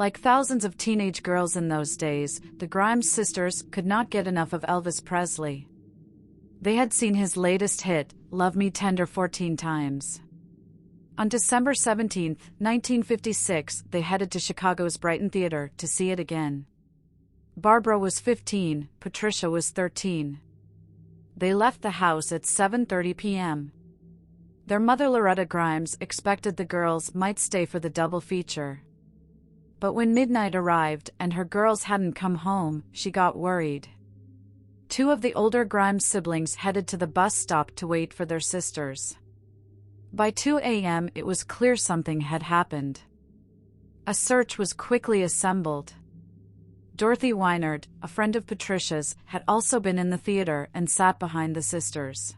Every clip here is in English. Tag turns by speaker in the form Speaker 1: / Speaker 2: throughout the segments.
Speaker 1: Like thousands of teenage girls in those days, the Grimes sisters could not get enough of Elvis Presley. They had seen his latest hit, Love Me Tender, 14 times. On December 17, 1956, they headed to Chicago's Brighton Theater to see it again. Barbara was 15, Patricia was 13. They left the house at 7:30 p.m. Their mother, Loretta Grimes, expected the girls might stay for the double feature. But when midnight arrived and her girls hadn't come home, she got worried. Two of the older Grimes siblings headed to the bus stop to wait for their sisters. By 2 a.m. it was clear something had happened. A search was quickly assembled. Dorothy Weinert, a friend of Patricia's, had also been in the theater and sat behind the sisters.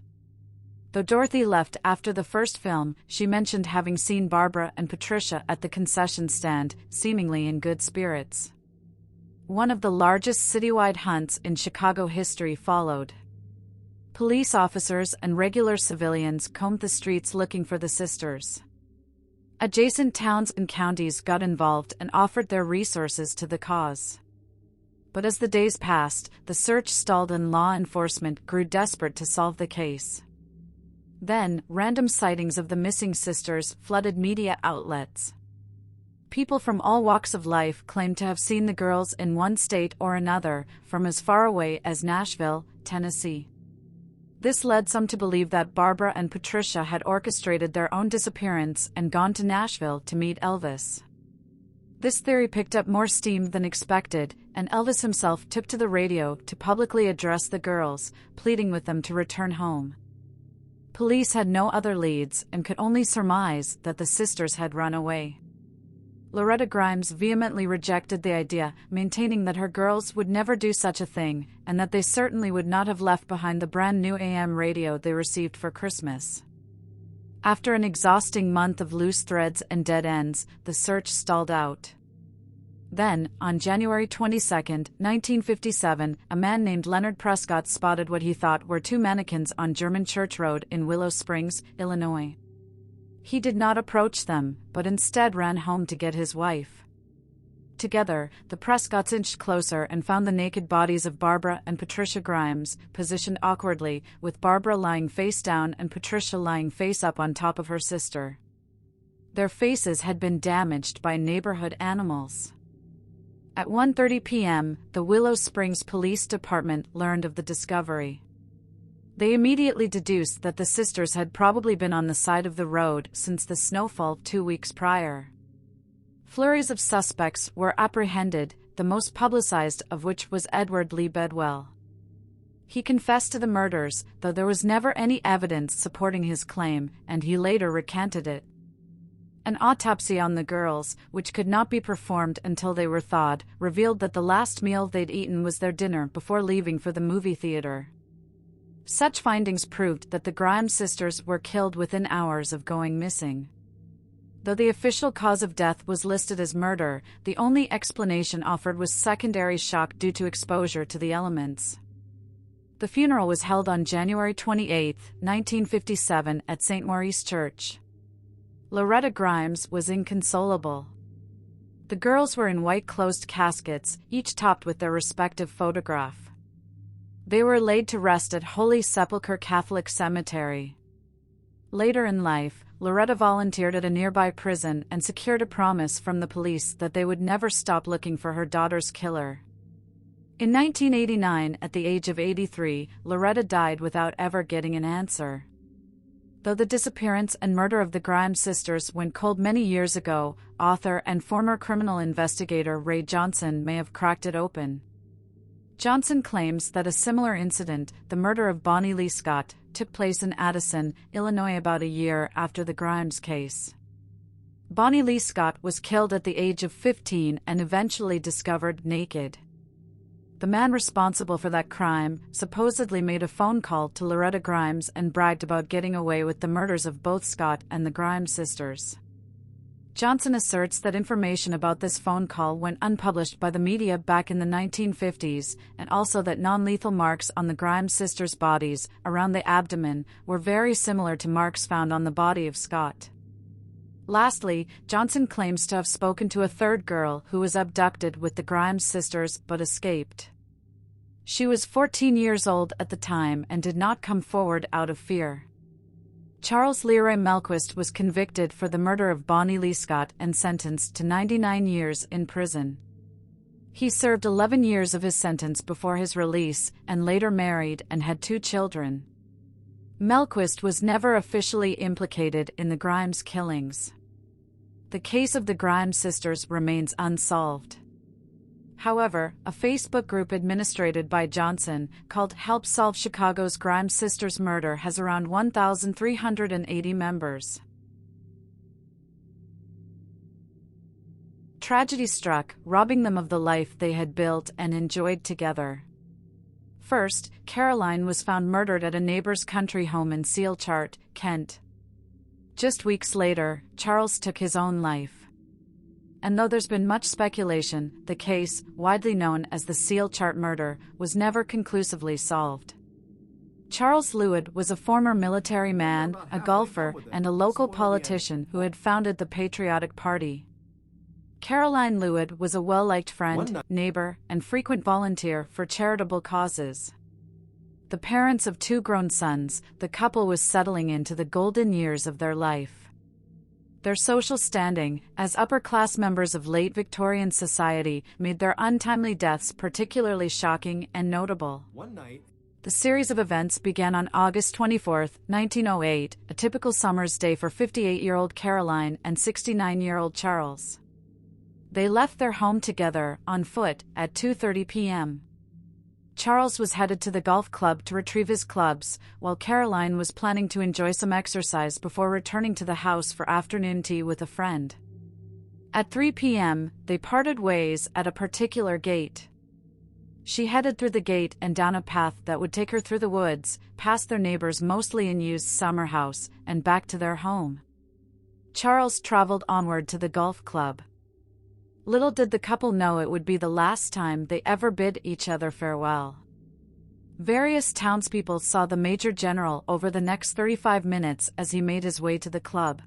Speaker 1: Though Dorothy left after the first film, she mentioned having seen Barbara and Patricia at the concession stand, seemingly in good spirits. One of the largest citywide hunts in Chicago history followed. Police officers and regular civilians combed the streets looking for the sisters. Adjacent towns and counties got involved and offered their resources to the cause. But as the days passed, the search stalled and law enforcement grew desperate to solve the case. Then, random sightings of the missing sisters flooded media outlets. People from all walks of life claimed to have seen the girls in one state or another, from as far away as Nashville, Tennessee. This led some to believe that Barbara and Patricia had orchestrated their own disappearance and gone to Nashville to meet Elvis. This theory picked up more steam than expected, and Elvis himself took to the radio to publicly address the girls, pleading with them to return home. Police had no other leads and could only surmise that the sisters had run away. Loretta Grimes vehemently rejected the idea, maintaining that her girls would never do such a thing, and that they certainly would not have left behind the brand new AM radio they received for Christmas. After an exhausting month of loose threads and dead ends, the search stalled out. Then, on January 22, 1957, a man named Leonard Prescott spotted what he thought were two mannequins on German Church Road in Willow Springs, Illinois. He did not approach them, but instead ran home to get his wife. Together, the Prescotts inched closer and found the naked bodies of Barbara and Patricia Grimes, positioned awkwardly, with Barbara lying face down and Patricia lying face up on top of her sister. Their faces had been damaged by neighborhood animals. At 1:30 p.m., the Willow Springs Police Department learned of the discovery. They immediately deduced that the sisters had probably been on the side of the road since the snowfall 2 weeks prior. Flurries of suspects were apprehended, the most publicized of which was Edward Lee Bedwell. He confessed to the murders, though there was never any evidence supporting his claim, and he later recanted it. An autopsy on the girls, which could not be performed until they were thawed, revealed that the last meal they'd eaten was their dinner before leaving for the movie theater. Such findings proved that the Grimes sisters were killed within hours of going missing. Though the official cause of death was listed as murder, the only explanation offered was secondary shock due to exposure to the elements. The funeral was held on January 28, 1957, at St. Maurice Church. Loretta Grimes was inconsolable. The girls were in white closed caskets, each topped with their respective photograph. They were laid to rest at Holy Sepulchre Catholic Cemetery. Later in life, Loretta volunteered at a nearby prison and secured a promise from the police that they would never stop looking for her daughter's killer. In 1989, at the age of 83, Loretta died without ever getting an answer. Though the disappearance and murder of the Grimes sisters went cold many years ago, author and former criminal investigator Ray Johnson may have cracked it open. Johnson claims that a similar incident, the murder of Bonnie Lee Scott, took place in Addison, Illinois about a year after the Grimes case. Bonnie Lee Scott was killed at the age of 15 and eventually discovered naked. The man responsible for that crime supposedly made a phone call to Loretta Grimes and bragged about getting away with the murders of both Scott and the Grimes sisters. Johnson asserts that information about this phone call went unpublished by the media back in the 1950s, and also that non-lethal marks on the Grimes sisters' bodies, around the abdomen, were very similar to marks found on the body of Scott. Lastly, Johnson claims to have spoken to a third girl who was abducted with the Grimes sisters but escaped. She was 14 years old at the time and did not come forward out of fear. Charles Leroy Melquist was convicted for the murder of Bonnie Lee Scott and sentenced to 99 years in prison. He served 11 years of his sentence before his release and later married and had 2 children. Melquist was never officially implicated in the Grimes killings. The case of the Grimes sisters remains unsolved. However, a Facebook group administered by Johnson, called Help Solve Chicago's Grimes Sisters Murder, has around 1,380 members. Tragedy struck, robbing them of the life they had built and enjoyed together. First, Caroline was found murdered at a neighbor's country home in Seal Chart, Kent. Just weeks later, Charles took his own life. And though there's been much speculation, the case, widely known as the Seal Chart murder, was never conclusively solved. Charles Lewid was a former military man, a golfer, and a local politician who had founded the Patriotic Party. Caroline Lewid was a well-liked friend, neighbor, and frequent volunteer for charitable causes. The parents of 2 grown sons, the couple was settling into the golden years of their life. Their social standing, as upper-class members of late Victorian society, made their untimely deaths particularly shocking and notable. The series of events began on August 24, 1908, a typical summer's day for 58-year-old Caroline and 69-year-old Charles. They left their home together, on foot, at 2:30 p.m. Charles was headed to the golf club to retrieve his clubs, while Caroline was planning to enjoy some exercise before returning to the house for afternoon tea with a friend. At 3 p.m., they parted ways at a particular gate. She headed through the gate and down a path that would take her through the woods, past their neighbor's mostly unused summer house, and back to their home. Charles traveled onward to the golf club. Little did the couple know it would be the last time they ever bid each other farewell. Various townspeople saw the Major General over the next 35 minutes as he made his way to the club.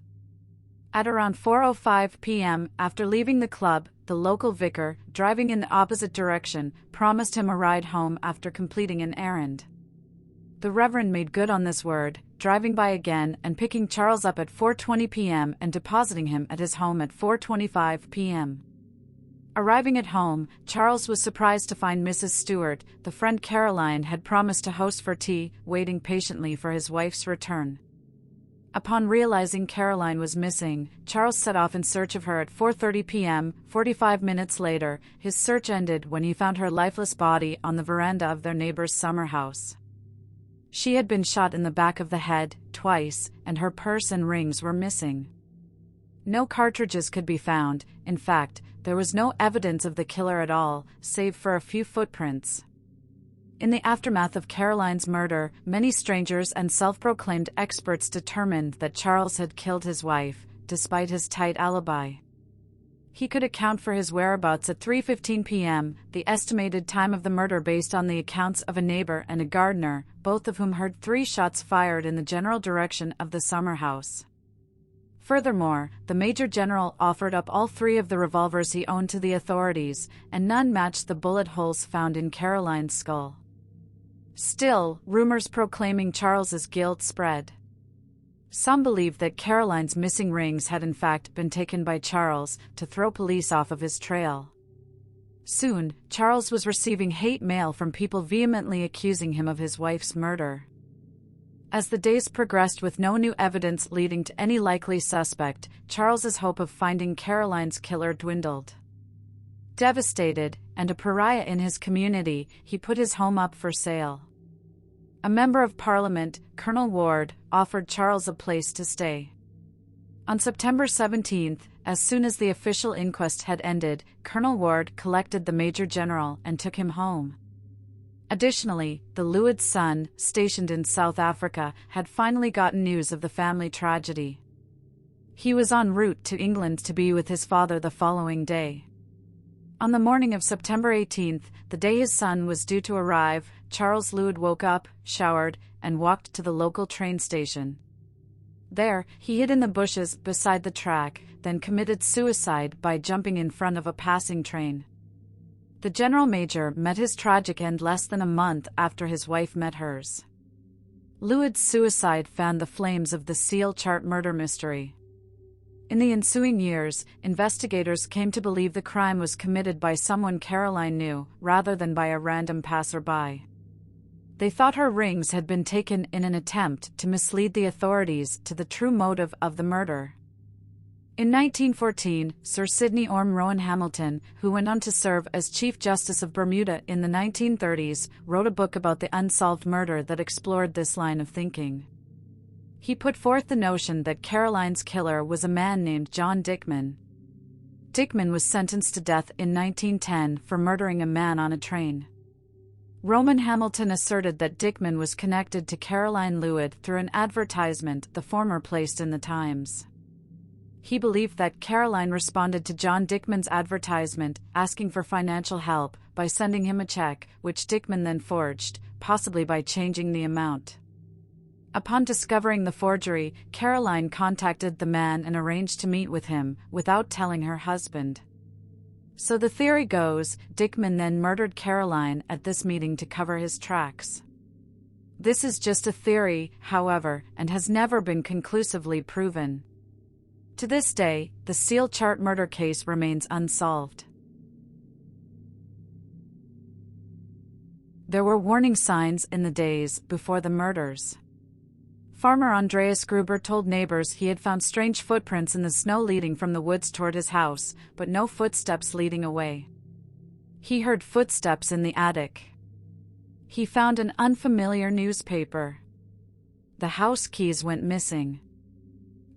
Speaker 1: At around 4:05 p.m., after leaving the club, the local vicar, driving in the opposite direction, promised him a ride home after completing an errand. The Reverend made good on this word, driving by again and picking Charles up at 4:20 p.m. and depositing him at his home at 4:25 p.m. Arriving at home, Charles was surprised to find Mrs. Stewart, the friend Caroline had promised to host for tea, waiting patiently for his wife's return. Upon realizing Caroline was missing, Charles set off in search of her at 4:30 p.m. 45 minutes later, his search ended when he found her lifeless body on the veranda of their neighbor's summer house. She had been shot in the back of the head, twice, and her purse and rings were missing. No cartridges could be found. In fact, there was no evidence of the killer at all, save for a few footprints. In the aftermath of Caroline's murder, many strangers and self-proclaimed experts determined that Charles had killed his wife, despite his tight alibi. He could account for his whereabouts at 3:15 p.m., the estimated time of the murder based on the accounts of a neighbor and a gardener, both of whom heard 3 shots fired in the general direction of the summer house. Furthermore, the Major General offered up all 3 of the revolvers he owned to the authorities, and none matched the bullet holes found in Caroline's skull. Still, rumors proclaiming Charles's guilt spread. Some believed that Caroline's missing rings had in fact been taken by Charles to throw police off of his trail. Soon, Charles was receiving hate mail from people vehemently accusing him of his wife's murder. As the days progressed with no new evidence leading to any likely suspect, Charles's hope of finding Caroline's killer dwindled. Devastated, and a pariah in his community, he put his home up for sale. A member of Parliament, Colonel Ward, offered Charles a place to stay. On September 17, as soon as the official inquest had ended, Colonel Ward collected the Major General and took him home. Additionally, the Lewid son, stationed in South Africa, had finally gotten news of the family tragedy. He was en route to England to be with his father the following day. On the morning of September 18, the day his son was due to arrive, Charles Lewid woke up, showered, and walked to the local train station. There, he hid in the bushes beside the track, then committed suicide by jumping in front of a passing train. The general major met his tragic end less than a month after his wife met hers. Lewede's suicide fanned the flames of the Seal Chart murder mystery. In the ensuing years, investigators came to believe the crime was committed by someone Caroline knew, rather than by a random passerby. They thought her rings had been taken in an attempt to mislead the authorities to the true motive of the murder. In 1914, Sir Sidney Orme Rowan Hamilton, who went on to serve as Chief Justice of Bermuda in the 1930s, wrote a book about the unsolved murder that explored this line of thinking. He put forth the notion that Caroline's killer was a man named John Dickman. Dickman was sentenced to death in 1910 for murdering a man on a train. Rowan Hamilton asserted that Dickman was connected to Caroline Lewede through an advertisement the former placed in the Times. He believed that Caroline responded to John Dickman's advertisement, asking for financial help, by sending him a check, which Dickman then forged, possibly by changing the amount. Upon discovering the forgery, Caroline contacted the man and arranged to meet with him, without telling her husband. So the theory goes, Dickman then murdered Caroline at this meeting to cover his tracks. This is just a theory, however, and has never been conclusively proven. To this day, the Seal Chart murder case remains unsolved. There were warning signs in the days before the murders. Farmer Andreas Gruber told neighbors he had found strange footprints in the snow leading from the woods toward his house, but no footsteps leading away. He heard footsteps in the attic. He found an unfamiliar newspaper. The house keys went missing.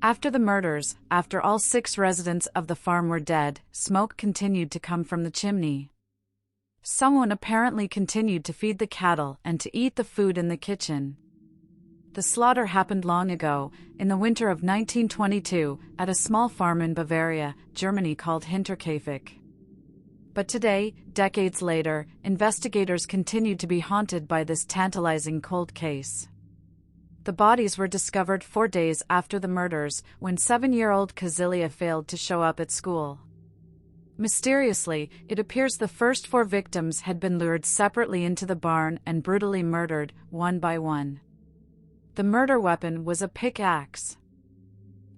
Speaker 1: After the murders, after all 6 residents of the farm were dead, smoke continued to come from the chimney. Someone apparently continued to feed the cattle and to eat the food in the kitchen. The slaughter happened long ago, in the winter of 1922, at a small farm in Bavaria, Germany called Hinterkaifeck. But today, decades later, investigators continued to be haunted by this tantalizing cold case. The bodies were discovered 4 days after the murders, when 7-year-old Kazilia failed to show up at school. Mysteriously, it appears the first 4 victims had been lured separately into the barn and brutally murdered, one by one. The murder weapon was a pickaxe.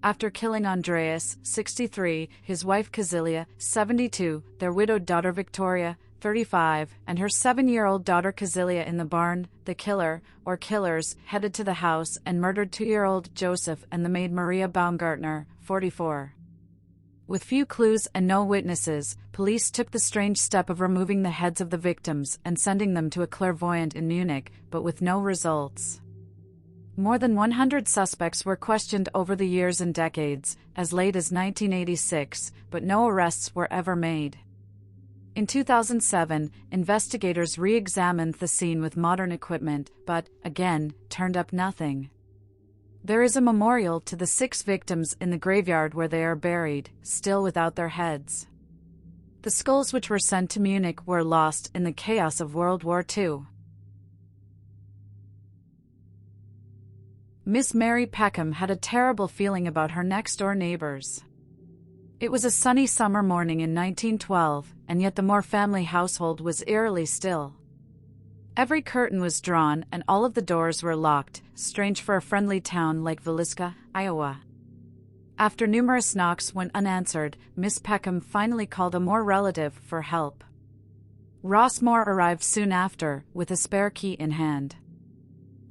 Speaker 1: After killing Andreas, 63, his wife Kazilia, 72, their widowed daughter Victoria, 35, and her 7-year-old daughter Kazilia in the barn, the killer, or killers, headed to the house and murdered 2-year-old Joseph and the maid Maria Baumgartner, 44. With few clues and no witnesses, police took the strange step of removing the heads of the victims and sending them to a clairvoyant in Munich, but with no results. More than 100 suspects were questioned over the years and decades, as late as 1986, but no arrests were ever made. In 2007, investigators re-examined the scene with modern equipment, but, again, turned up nothing. There is a memorial to the 6 victims in the graveyard where they are buried, still without their heads. The skulls which were sent to Munich were lost in the chaos of World War II. Miss Mary Peckham had a terrible feeling about her next-door neighbors. It was a sunny summer morning in 1912, and yet the Moore family household was eerily still. Every curtain was drawn and all of the doors were locked, strange for a friendly town like Villisca, Iowa. After numerous knocks went unanswered, Miss Peckham finally called a Moore relative for help. Ross Moore arrived soon after, with a spare key in hand.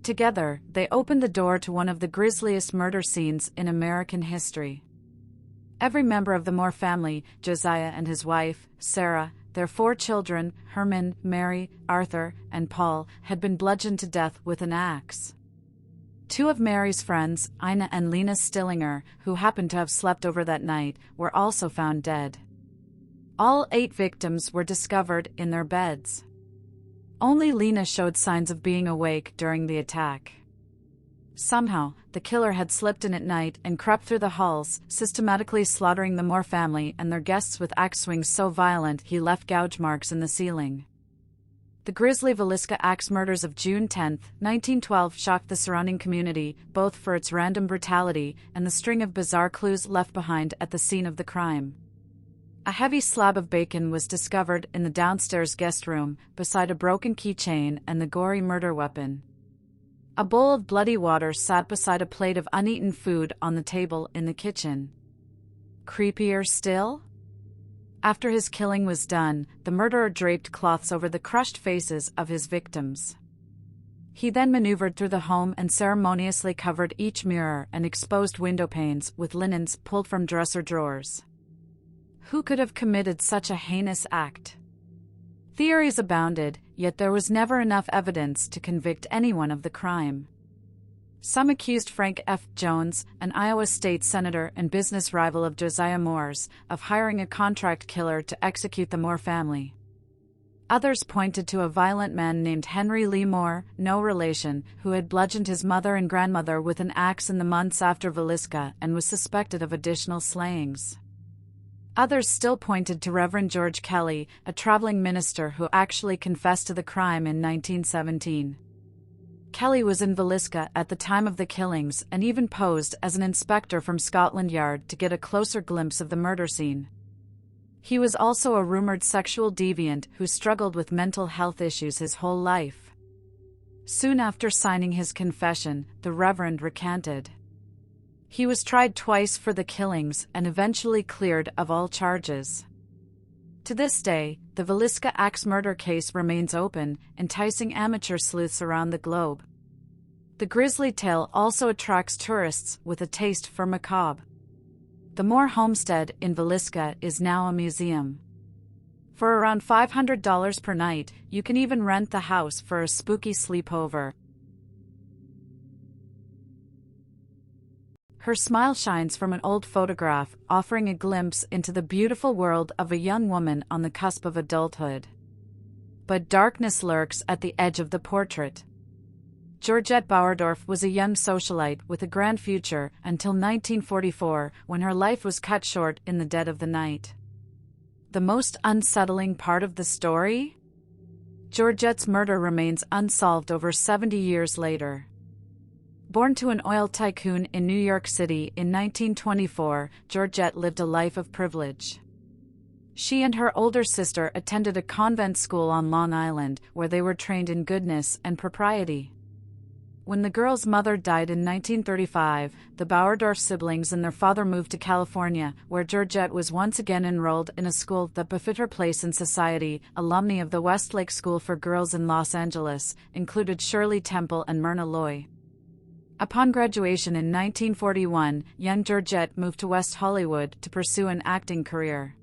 Speaker 1: Together, they opened the door to one of the grisliest murder scenes in American history. Every member of the Moore family, Josiah and his wife, Sarah, their 4 children, Herman, Mary, Arthur, and Paul, had been bludgeoned to death with an axe. 2 of Mary's friends, Ina and Lena Stillinger, who happened to have slept over that night, were also found dead. All 8 victims were discovered in their beds. Only Lena showed signs of being awake during the attack. Somehow, the killer had slipped in at night and crept through the halls, systematically slaughtering the Moore family and their guests with axe swings so violent he left gouge marks in the ceiling. The grisly Villisca axe murders of June 10, 1912 shocked the surrounding community, both for its random brutality and the string of bizarre clues left behind at the scene of the crime. A heavy slab of bacon was discovered in the downstairs guest room, beside a broken keychain and the gory murder weapon. A bowl of bloody water sat beside a plate of uneaten food on the table in the kitchen. Creepier still? After his killing was done, the murderer draped cloths over the crushed faces of his victims. He then maneuvered through the home and ceremoniously covered each mirror and exposed window panes with linens pulled from dresser drawers. Who could have committed such a heinous act? Theories abounded, yet there was never enough evidence to convict anyone of the crime. Some accused Frank F. Jones, an Iowa state senator and business rival of Josiah Moore's, of hiring a contract killer to execute the Moore family. Others pointed to a violent man named Henry Lee Moore, no relation, who had bludgeoned his mother and grandmother with an axe in the months after Villisca and was suspected of additional slayings. Others still pointed to Reverend George Kelly, a traveling minister who actually confessed to the crime in 1917. Kelly was in Villisca at the time of the killings and even posed as an inspector from Scotland Yard to get a closer glimpse of the murder scene. He was also a rumored sexual deviant who struggled with mental health issues his whole life. Soon after signing his confession, the Reverend recanted. He was tried twice for the killings and eventually cleared of all charges. To this day, the Villisca axe murder case remains open, enticing amateur sleuths around the globe. The grisly tale also attracts tourists with a taste for macabre. The Moore homestead in Villisca is now a museum. For around $500 per night, you can even rent the house for a spooky sleepover. Her smile shines from an old photograph, offering a glimpse into the beautiful world of a young woman on the cusp of adulthood. But darkness lurks at the edge of the portrait. Georgette Bauerdorf was a young socialite with a grand future until 1944, when her life was cut short in the dead of the night. The most unsettling part of the story? Georgette's murder remains unsolved over 70 years later. Born to an oil tycoon in New York City in 1924, Georgette lived a life of privilege. She and her older sister attended a convent school on Long Island, where they were trained in goodness and propriety. When the girl's mother died in 1935, the Bauerdorf siblings and their father moved to California, where Georgette was once again enrolled in a school that befit her place in society. Alumni of the Westlake School for Girls in Los Angeles included Shirley Temple and Myrna Loy. Upon graduation in 1941, young Georgette moved to West Hollywood to pursue an acting career.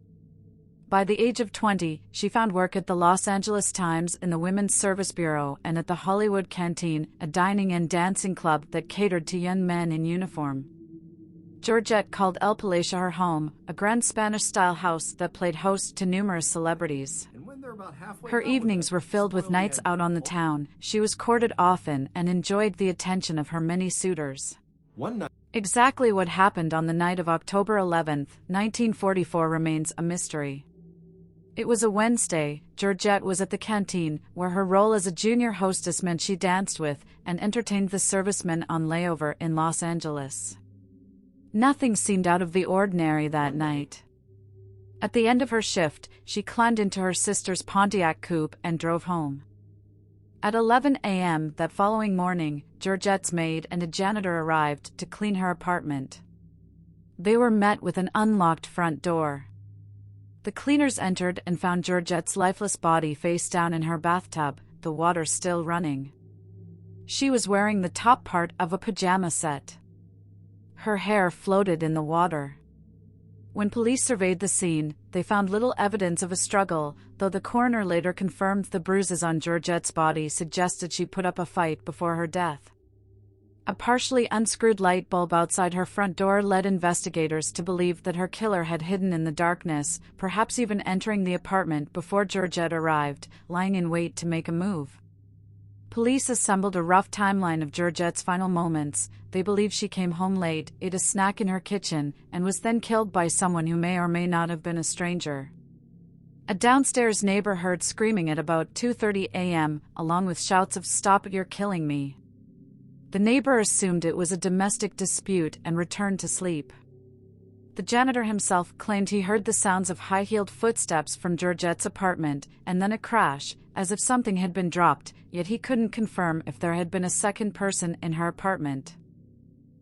Speaker 1: By the age of 20, she found work at the Los Angeles Times in the Women's Service Bureau and at the Hollywood Canteen, a dining and dancing club that catered to young men in uniform. Georgette called El Palacio her home, a grand Spanish-style house that played host to numerous celebrities. Her evenings were filled with nights out on the town. She was courted often and enjoyed the attention of her many suitors. Exactly what happened on the night of October 11, 1944 remains a mystery. It was a Wednesday. Georgette was at the canteen, where her role as a junior hostess meant she danced with and entertained the servicemen on layover in Los Angeles. Nothing seemed out of the ordinary that night. At the end of her shift, she climbed into her sister's Pontiac coupe and drove home. At 11 a.m. that following morning, Georgette's maid and a janitor arrived to clean her apartment. They were met with an unlocked front door. The cleaners entered and found Georgette's lifeless body face down in her bathtub, the water still running. She was wearing the top part of a pajama set. Her hair floated in the water. When police surveyed the scene, they found little evidence of a struggle, though the coroner later confirmed the bruises on Georgette's body suggested she put up a fight before her death. A partially unscrewed light bulb outside her front door led investigators to believe that her killer had hidden in the darkness, perhaps even entering the apartment before Georgette arrived, lying in wait to make a move. Police assembled a rough timeline of Georgette's final moments. They believe she came home late, ate a snack in her kitchen, and was then killed by someone who may or may not have been a stranger. A downstairs neighbor heard screaming at about 2:30 a.m., along with shouts of "Stop, you're killing me." The neighbor assumed it was a domestic dispute and returned to sleep. The janitor himself claimed he heard the sounds of high-heeled footsteps from Georgette's apartment and then a crash, as if something had been dropped, yet he couldn't confirm if there had been a second person in her apartment.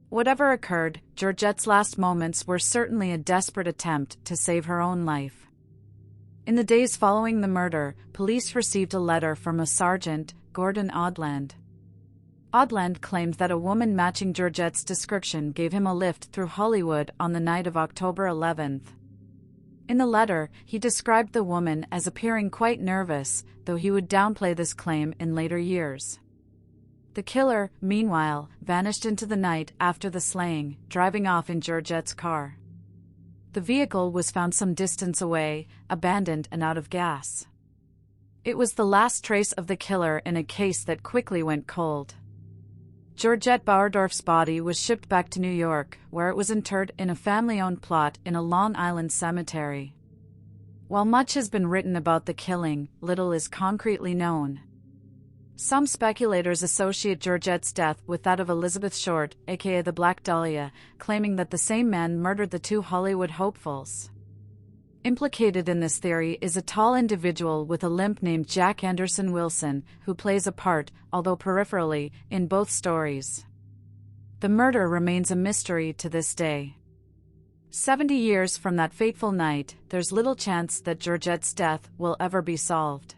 Speaker 1: Whatever occurred, Georgette's last moments were certainly a desperate attempt to save her own life. In the days following the murder, police received a letter from a Sergeant, Gordon Odland. Odland claimed that a woman matching Georgette's description gave him a lift through Hollywood on the night of October 11th. In the letter, he described the woman as appearing quite nervous, though he would downplay this claim in later years. The killer, meanwhile, vanished into the night after the slaying, driving off in Georgette's car. The vehicle was found some distance away, abandoned and out of gas. It was the last trace of the killer in a case that quickly went cold. Georgette Bauerdorf's body was shipped back to New York, where it was interred in a family-owned plot in a Long Island cemetery. While much has been written about the killing, little is concretely known. Some speculators associate Georgette's death with that of Elizabeth Short, aka the Black Dahlia, claiming that the same man murdered the two Hollywood hopefuls. Implicated in this theory is a tall individual with a limp named Jack Anderson Wilson, who plays a part, although peripherally, in both stories. The murder remains a mystery to this day. 70 years from that fateful night, there's little chance that Georgette's death will ever be solved.